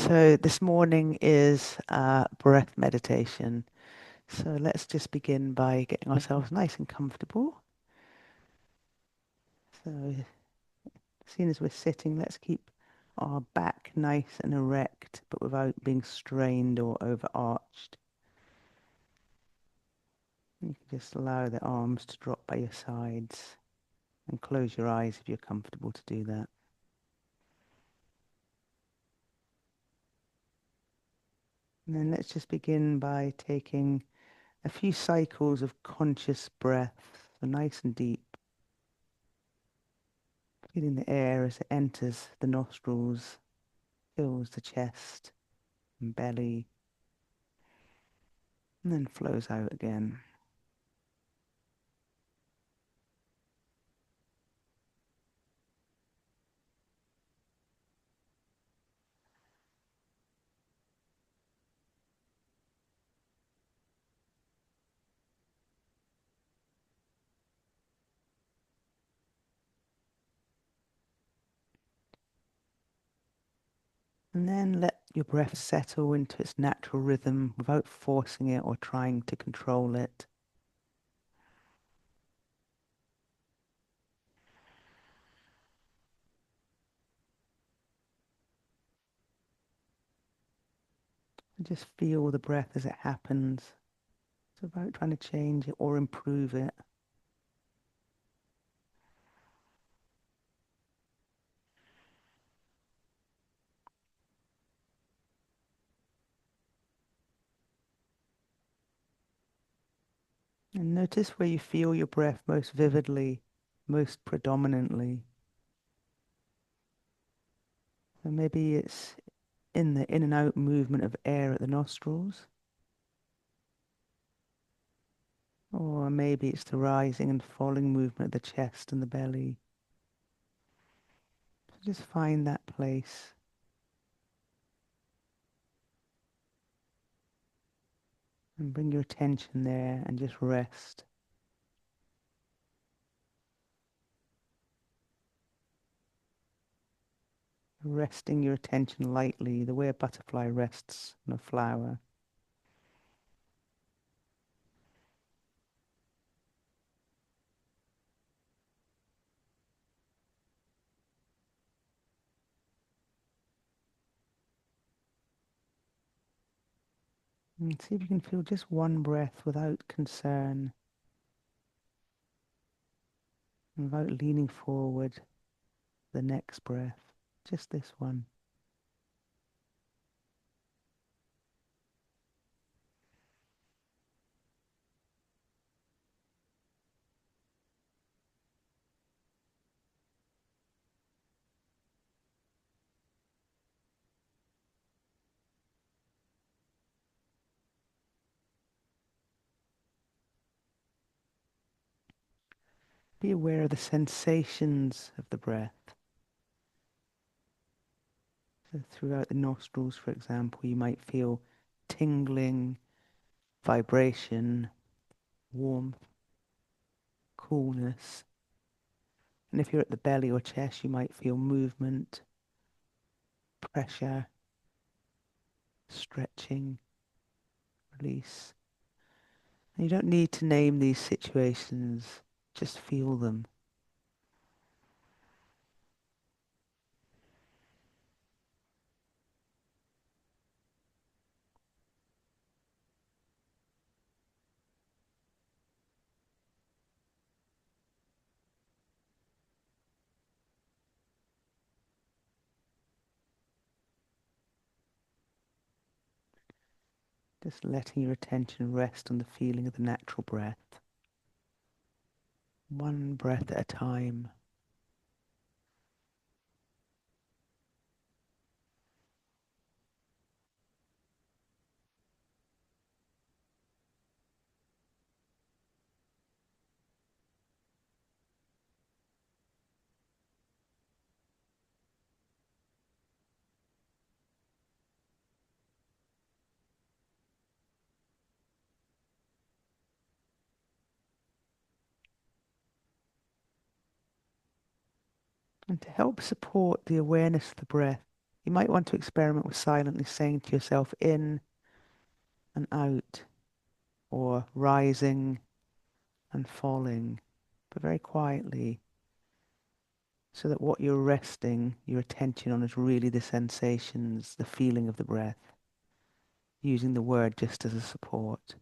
So this morning is breath meditation. So let's just begin by getting ourselves nice and comfortable. So seeing as we're sitting, let's keep our back nice and erect, but without being strained or overarched. You can just allow the arms to drop by your sides and close your eyes if you're comfortable to do that. And then let's just begin by taking a few cycles of conscious breath, so nice and deep. Feeling the air as it enters the nostrils, fills the chest and belly, and then flows out again. And then let your breath settle into its natural rhythm without forcing it or trying to control it. And just feel the breath as it happens. It's about trying to change it or improve it. And notice where you feel your breath most vividly, most predominantly. So maybe it's in the in and out movement of air at the nostrils, or maybe it's the rising and falling movement of the chest and the belly. So just find that place and bring your attention there and just rest. Resting your attention lightly, the way a butterfly rests on a flower. And see if you can feel just one breath without concern, without leaning forward, the next breath, just this one. Be aware of the sensations of the breath. So throughout the nostrils, for example, you might feel tingling, vibration, warmth, coolness. And if you're at the belly or chest, you might feel movement, pressure, stretching, release. And you don't need to name these situations, just feel them. Just letting your attention rest on the feeling of the natural breath. One breath at a time. And to help support the awareness of the breath, You might want to experiment with silently saying to yourself in and out, or rising and falling, but very quietly, so that what you're resting your attention on is really the sensations, the feeling of the breath, using the word just as a support.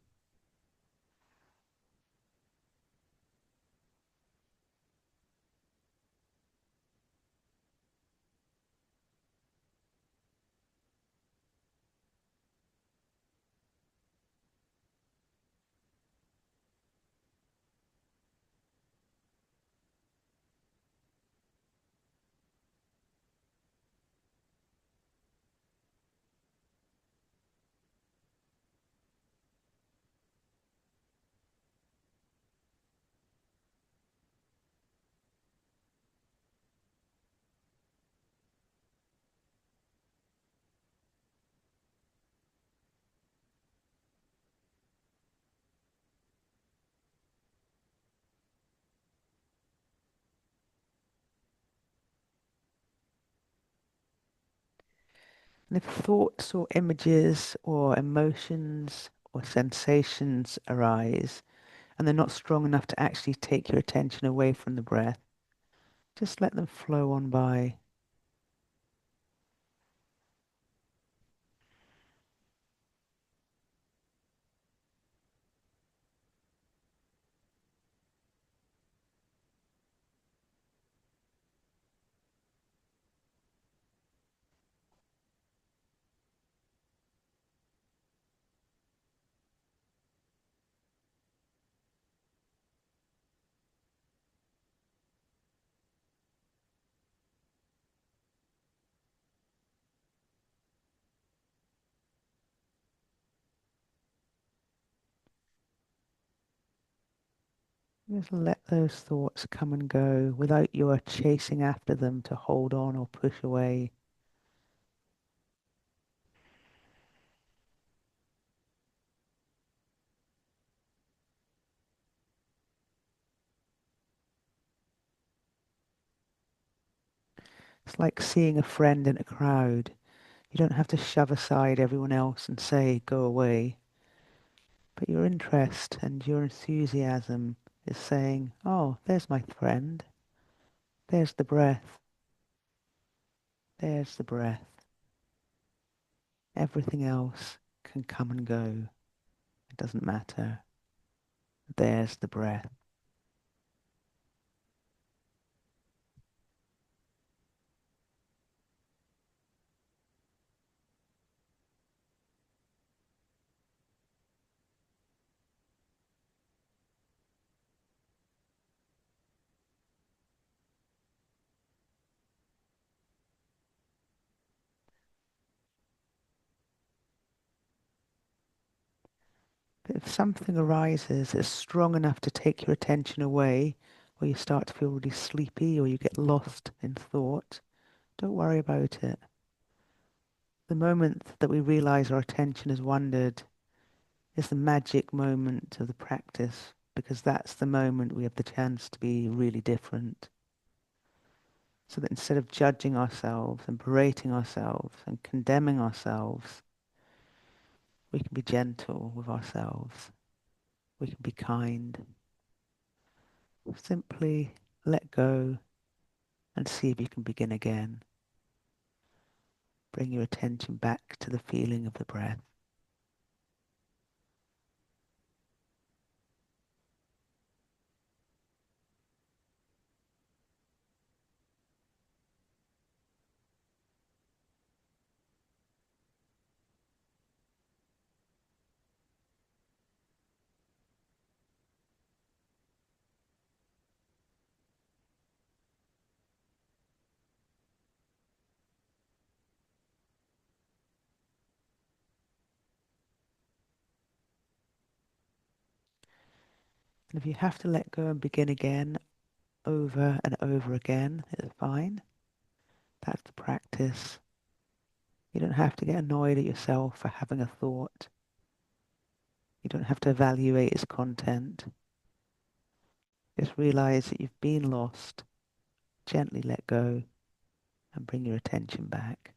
And if thoughts or images or emotions or sensations arise, and they're not strong enough to actually take your attention away from the breath, just let them flow on by. Just let those thoughts come and go without your chasing after them to hold on or push away. It's like seeing a friend in a crowd. You don't have to shove aside everyone else and say, go away. But your interest and your enthusiasm is saying, oh, there's my friend. There's the breath. There's the breath. Everything else can come and go. It doesn't matter. There's the breath. But if something arises that's strong enough to take your attention away, or you start to feel really sleepy, or you get lost in thought, don't worry about it. The moment that we realize our attention has wandered is the magic moment of the practice, because that's the moment we have the chance to be really different. So that instead of judging ourselves and berating ourselves and condemning ourselves, we can be gentle with ourselves. We can be kind. Simply let go and see if you can begin again. Bring your attention back to the feeling of the breath. And if you have to let go and begin again over and over again, it's fine. That's the practice. You don't have to get annoyed at yourself for having a thought. You don't have to evaluate its content. Just realize that you've been lost. Gently let go and bring your attention back.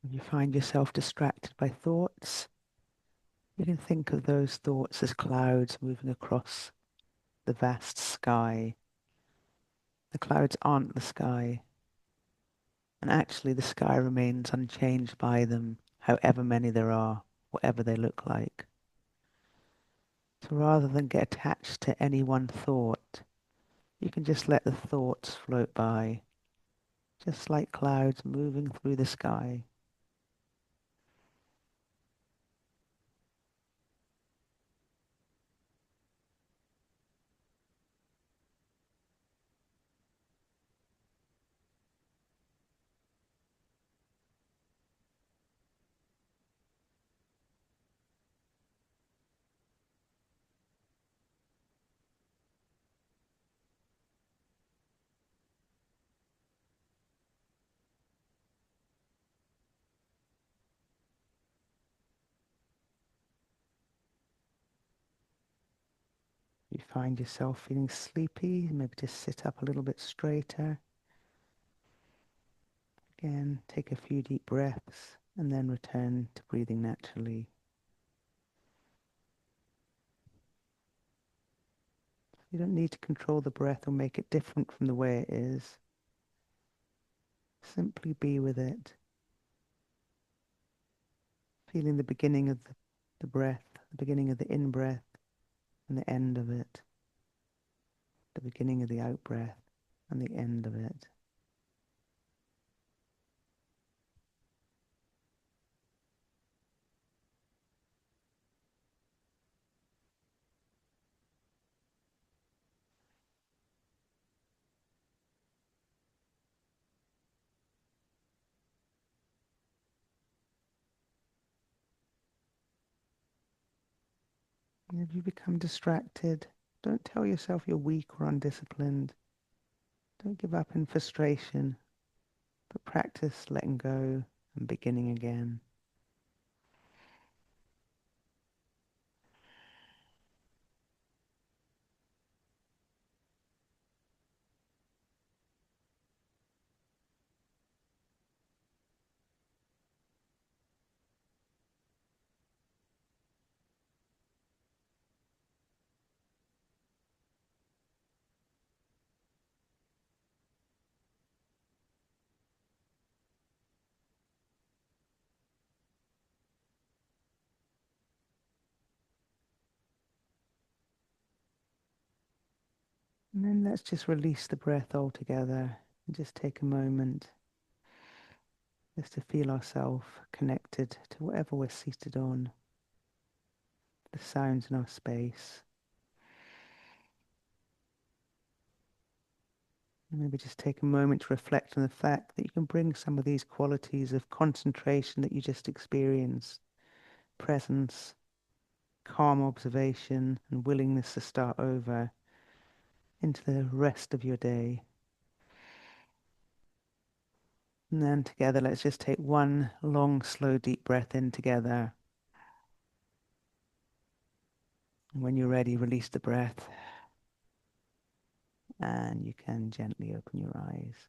If you find yourself distracted by thoughts, you can think of those thoughts as clouds moving across the vast sky. The clouds aren't the sky, and actually the sky remains unchanged by them, however many there are, whatever they look like. So rather than get attached to any one thought, you can just let the thoughts float by, just like clouds moving through the sky. You find yourself feeling sleepy, maybe just sit up a little bit straighter. Again, take a few deep breaths and then return to breathing naturally. You don't need to control the breath or make it different from the way it is. Simply be with it, feeling the beginning of the breath, the beginning of the in-breath and the end of it, the beginning of the out-breath and the end of it. And if you become distracted, don't tell yourself you're weak or undisciplined. Don't give up in frustration, but practice letting go and beginning again. And then let's just release the breath altogether and just take a moment just to feel ourselves connected to whatever we're seated on, the sounds in our space. And maybe just take a moment to reflect on the fact that you can bring some of these qualities of concentration that you just experienced, presence, calm observation, and willingness to start over into the rest of your day. And then together, let's just take one long, slow, deep breath in together. And when you're ready, release the breath and you can gently open your eyes.